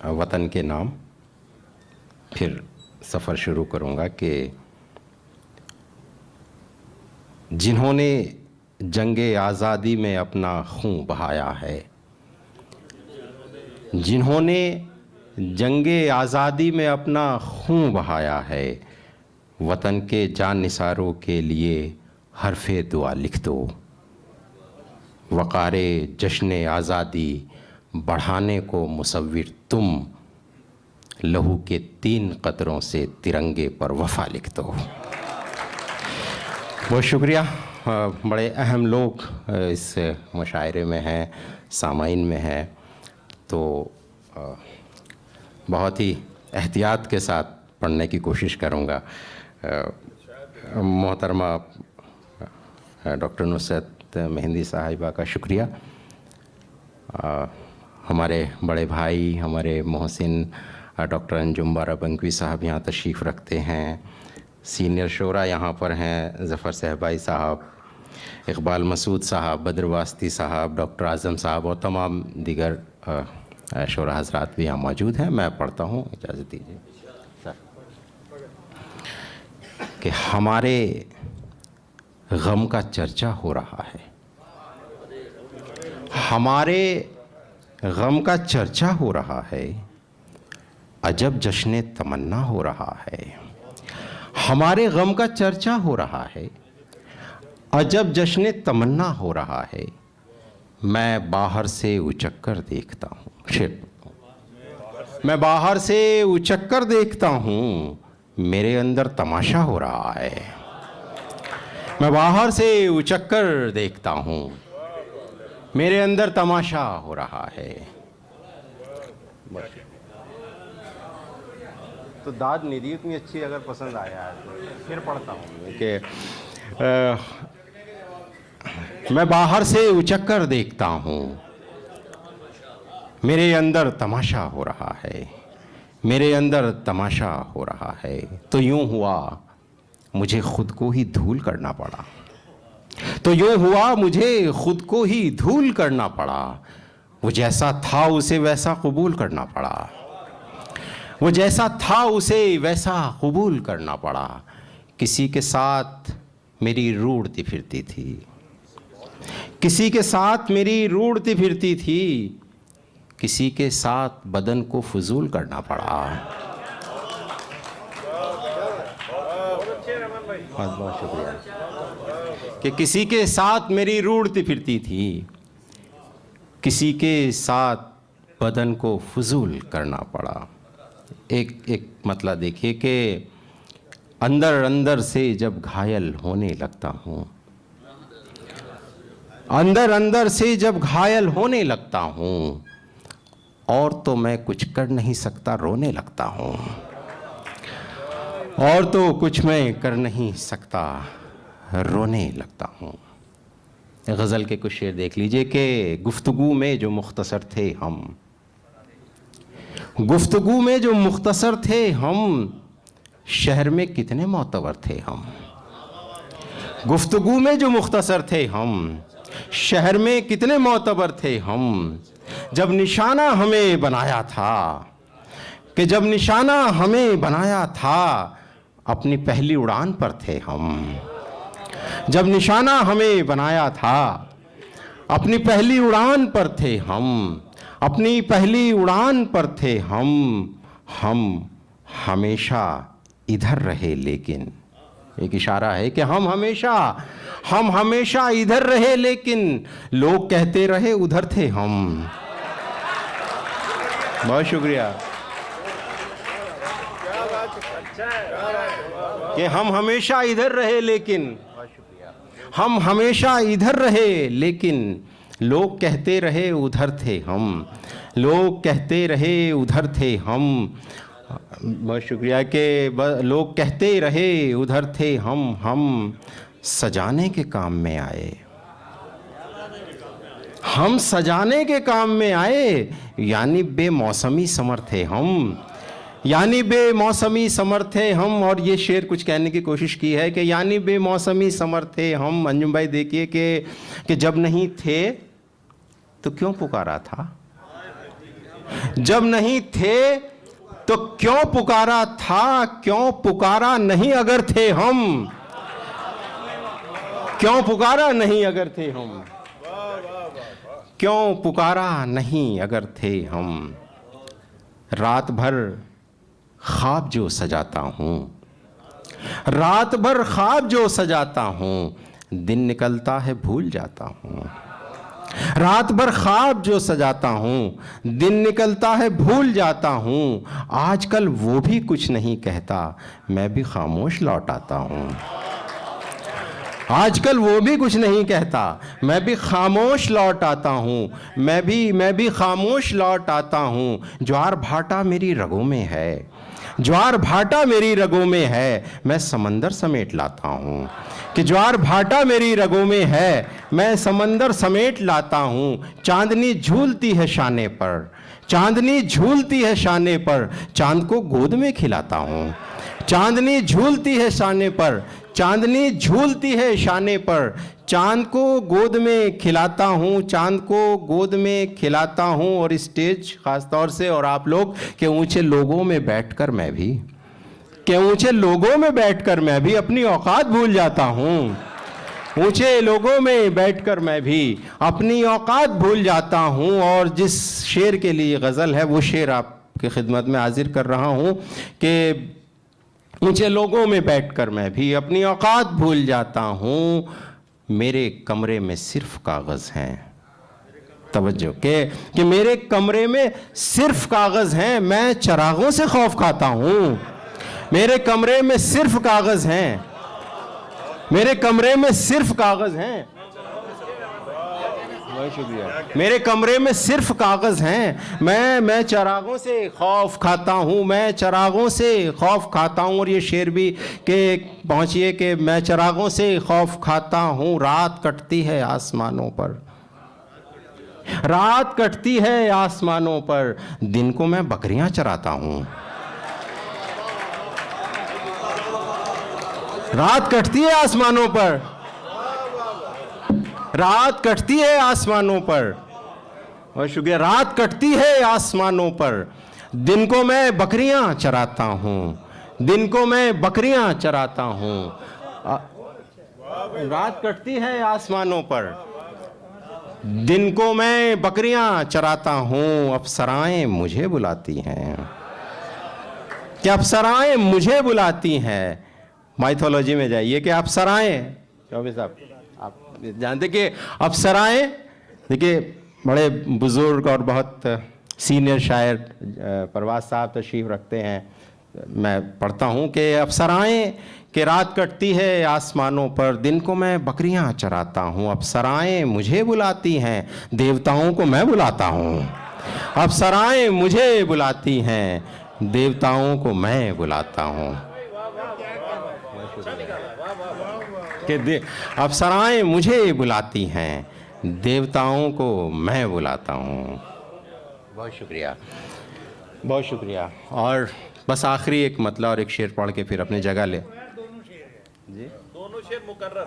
वतन के नाम फिर सफ़र शुरू करूँगा कि जिन्होंने जंगे आज़ादी में अपना खून बहाया है, जिन्होंने जंगे आज़ादी में अपना खून बहाया है, वतन के जान निसारों के लिए हरफ़े दुआ लिख दो। वक़ारे जश्न आज़ादी बढ़ाने को मुसव्विर तुम, लहू के 3 कतरों से तिरंगे पर वफ़ा लिख दो। बहुत शुक्रिया। बड़े अहम लोग इस मुशायरे में हैं, सामाईन में हैं, तो बहुत ही एहतियात के साथ पढ़ने की कोशिश करूँगा। मोहतरमा डॉक्टर नुसरत मेहंदी साहिबा का शुक्रिया। हमारे बड़े भाई, हमारे मोहसिन डॉक्टर अंजुम बाराबंकी साहब यहाँ तशरीफ़ रखते हैं। सीनियर शोरा यहाँ पर हैं, ज़फ़र सहबाई साहब, इकबाल मसूद साहब, बद्र वास्ती साहब, डॉक्टर आज़म साहब और तमाम दीगर शोरा हज़रात भी यहाँ मौजूद हैं। मैं पढ़ता हूँ, इजाज़त दीजिए सर। कि हमारे गम का चर्चा हो रहा है, हमारे गम का चर्चा हो रहा है, अजब जश्न तमन्ना हो रहा है। हमारे गम का चर्चा हो रहा है, अजब जश्न तमन्ना हो रहा है। मैं बाहर से उचक कर देखता हूँ, मैं बाहर से उचक कर देखता हूँ, मेरे अंदर तमाशा हो रहा है। मैं बाहर से उचक कर देखता हूँ, मेरे अंदर तमाशा हो रहा है। तो दाद नहीं दी उतनी अच्छी, अगर पसंद आया है तो फिर पढ़ता हूँ कि मैं बाहर से उचक कर देखता हूँ, मेरे अंदर तमाशा हो रहा है, मेरे अंदर तमाशा हो रहा है। तो यूँ हुआ मुझे खुद को ही धूल करना पड़ा, तो यूँ हुआ मुझे खुद को ही धूल करना पड़ा। वो जैसा था उसे वैसा कबूल करना पड़ा, वो जैसा था उसे वैसा कबूल करना पड़ा। किसी के साथ मेरी रूठती फिरती थी, किसी के साथ मेरी रूठती फिरती थी, किसी के साथ बदन को फजूल करना पड़ा। बहुत शुक्रिया। कि किसी के साथ मेरी रूठती फिरती थी, किसी के साथ बदन को फजूल करना पड़ा। एक मतलब देखिए कि अंदर अंदर से जब घायल होने लगता हूँ, अंदर अंदर से जब घायल होने लगता हूँ, और तो मैं कुछ कर नहीं सकता रोने लगता हूँ, और तो कुछ मैं कर नहीं सकता रोने लगता हूँ। गज़ल के कुछ शेर देख लीजिए कि गुफ्तगू में जो मुख्तसर थे हम, गुफ्तगू में जो मुख्तसर थे हम, शहर में कितने मोतबर थे हम। गुफ्तगू में जो मुख्तसर थे हम, शहर में कितने मोतबर थे हम। जब निशाना हमें बनाया था, कि जब निशाना हमें बनाया था, अपनी पहली उड़ान पर थे हम। जब निशाना हमें बनाया था, अपनी पहली उड़ान पर थे हम, अपनी पहली उड़ान पर थे हम हमेशा इधर रहे लेकिन, एक इशारा है कि हम हमेशा इधर रहे लेकिन लोग कहते रहे उधर थे हम। बहुत शुक्रिया। कि हम हमेशा इधर रहे लेकिन, हम हमेशा इधर रहे लेकिन लोग कहते रहे उधर थे हम, लोग कहते रहे उधर थे हम। बहुत शुक्रिया कि लोग कहते रहे उधर थे हम सजाने के काम में आए, हम सजाने के काम में आए, यानी बेमौसमी समर थे हम, यानी बेमौसमी समर थे हम। और ये शेर कुछ कहने की कोशिश की है कि यानी बेमौसमी समर थे हम। अंजुम भाई देखिए कि जब नहीं थे तो क्यों पुकारा था, जब नहीं थे तो क्यों पुकारा था, क्यों पुकारा नहीं अगर थे हम, क्यों पुकारा नहीं अगर थे हम, क्यों पुकारा नहीं अगर थे हम। रात भर ख्वाब जो सजाता हूँ, रात भर ख्वाब जो सजाता हूँ, दिन निकलता है भूल जाता हूँ। रात भर ख्वाब जो सजाता हूँ, दिन निकलता है भूल जाता हूँ। आजकल वो भी कुछ नहीं कहता, मैं भी खामोश लौट आता हूँ। आजकल वो भी कुछ नहीं कहता, मैं भी खामोश लौट आता हूँ। मैं भी खामोश लौट आता हूँ। ज्वार भाटा मेरी रगों में है, ज्वार भाटा मेरी रगों में है, मैं समंदर समेट लाता हूँ। कि ज्वार भाटा मेरी रगों में है, मैं समंदर समेट लाता हूँ। चांदनी झूलती है शाने पर, चांदनी झूलती है शाने पर, चांद को गोद में खिलाता हूँ। चांदनी झूलती है शाने पर, चांदनी झूलती है शाने पर, चांद को गोद में खिलाता हूँ, चांद को गोद में खिलाता हूँ। और स्टेज खास तौर से और आप लोग के ऊंचे लोगों में बैठकर मैं भी, के ऊंचे लोगों में बैठकर मैं भी अपनी औकात भूल जाता हूँ। ऊंचे लोगों में बैठकर मैं भी अपनी औकात भूल जाता हूँ। और जिस शेर के लिए गज़ल है वो शेर आपकी खिदमत में हाजिर कर रहा हूँ कि ऊंचे लोगों में बैठकर मैं भी अपनी औकात भूल जाता हूँ। मेरे कमरे में सिर्फ कागज़ हैं, तवज्जो कि मेरे कमरे में सिर्फ कागज़ हैं, मैं चरागों से खौफ खाता हूँ। मेरे कमरे में सिर्फ कागज़ हैं, मेरे कमरे में सिर्फ कागज़ हैं, बहुत शुक्रिया। मेरे कमरे में सिर्फ कागज़ हैं, मैं चरागों से खौफ खाता हूँ, मैं चरागों से खौफ खाता हूँ। और ये शेर भी के पहुँचिए कि मैं चरागों से खौफ खाता हूँ। रात कटती है आसमानों पर, रात कटती है आसमानों पर, दिन को मैं बकरियां चराता हूँ। रात कटती है आसमानों पर, रात कटती है आसमानों पर, और शुक्रिया। रात कटती है आसमानों पर, दिन को मैं बकरियां चराता हूँ, दिन को मैं बकरियां चराता हूँ। रात कटती है आसमानों पर, दिन को मैं बकरियां चराता हूँ। अप्सराएं मुझे बुलाती हैं, क्या अप्सराएं मुझे बुलाती हैं। माइथोलॉजी में जाइए कि अप्सराएं, चौबे साहब आप जानते कि अप्सराएं, देखिए बड़े बुजुर्ग और बहुत सीनियर शायर परवाज़ साहब तशरीफ़ रखते हैं, मैं पढ़ता हूँ कि अप्सराएं कि रात कटती है आसमानों पर, दिन को मैं बकरियां चराता हूँ। अप्सराएं मुझे बुलाती हैं, देवताओं को मैं बुलाता हूँ। अप्सराएं मुझे बुलाती हैं, देवताओं को मैं बुलाता हूँ। कि अप्सराएं मुझे बुलाती हैं, देवताओं को मैं बुलाता हूँ। बहुत शुक्रिया, बहुत शुक्रिया। और बस आखिरी एक मतलब और एक शेर पढ़ के फिर अपनी जगह ले जी, दोनों शेर मुकर्रर।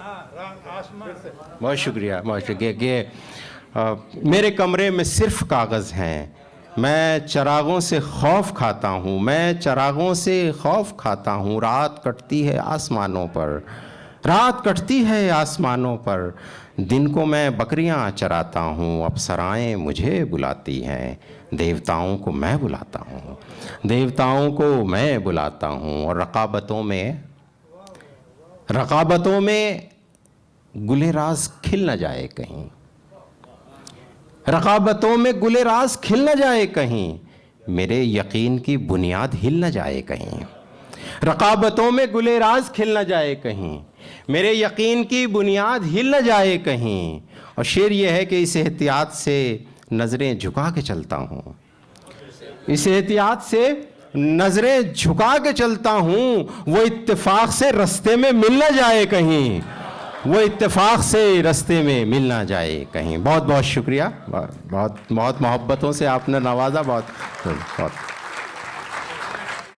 बहुत शुक्रिया, बहुत शुक्रिया। मेरे कमरे में सिर्फ कागज़ हैं, मैं चरागों से खौफ खाता हूँ, मैं चरागों से खौफ खाता हूँ। रात कटती है आसमानों पर, रात कटती है आसमानों पर, दिन को मैं बकरियां चराता हूँ। अप्सराएं मुझे बुलाती हैं, देवताओं को मैं बुलाता हूँ, देवताओं को मैं बुलाता हूँ। और रकाबतों में गुलेराज खिल न जाए कहीं, रकाबतों में गुलेराज खिल न जाए कहीं, मेरे यकीन की बुनियाद हिल न जाए कहीं। रकाबतों में गुलेराज खिल न जाए कहीं, मेरे यकीन की बुनियाद हिल न जाए कहीं। और शेर ये है कि इस एहतियात से नज़रें झुका के चलता हूँ, इस एहतियात से नज़रें झुका के चलता हूँ। वो इत्तेफाक से रास्ते में मिल न जाए कहीं, वो इत्तेफाक से रास्ते में मिल ना जाए कहीं। बहुत बहुत शुक्रिया, बहुत बहुत मोहब्बतों से आपने नवाजा, बहुत बहुत